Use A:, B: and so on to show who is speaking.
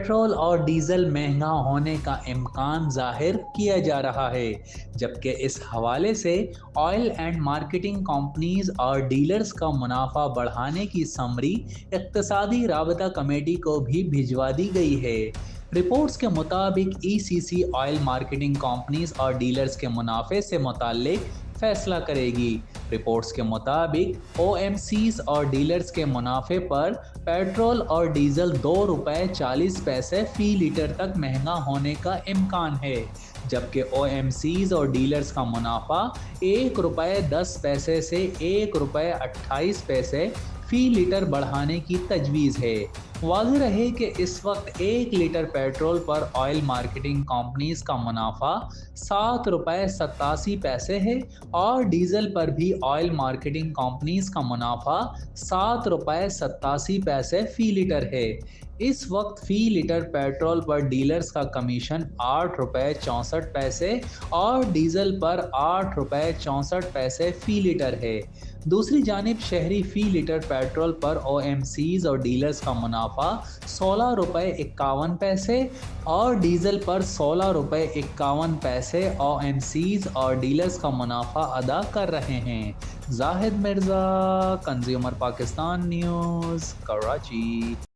A: Petrol اور diesel مہنگا ہونے کا امکان ظاہر کیا جا رہا ہے، جبکہ اس حوالے سے آئل اینڈ مارکیٹنگ کمپنیز اور ڈیلرز کا منافع بڑھانے کی سمری اقتصادی رابطہ کمیٹی کو بھی بھجوا دی گئی ہے۔ رپورٹس کے مطابق ای سی سی آئل مارکیٹنگ کمپنیز اور ڈیلرز کے منافع سے متعلق فیصلہ کرے گی۔ رپورٹس کے مطابق او ایم سیز اور ڈیلرز کے منافع پر پیٹرول اور ڈیزل $2.40 فی لیٹر تک مہنگا ہونے کا امکان ہے، جبکہ او ایم سیز اور ڈیلرز کا منافع $1.10 سے $1.28 فی لیٹر بڑھانے کی تجویز ہے۔ واضح رہے کہ اس وقت 1 لیٹر پیٹرول پر آئل مارکیٹنگ کمپنیز کا منافع $7.87 ہے اور ڈیزل پر بھی آئل مارکیٹنگ کمپنیز کا منافع $7.87 فی لیٹر ہے۔ اس وقت فی لیٹر پیٹرول پر ڈیلرز کا کمیشن $8.64 اور ڈیزل پر $8.64 فی لیٹر ہے۔ دوسری جانب شہری فی لیٹر پیٹرول پر او ایم سیز اور ڈیلرز کا منافع $16.51 اور ڈیزل پر $16.51 او ایم سیز اور ڈیلرز کا منافع ادا کر رہے ہیں۔ زاہد مرزا، کنزیومر پاکستان نیوز، کراچی۔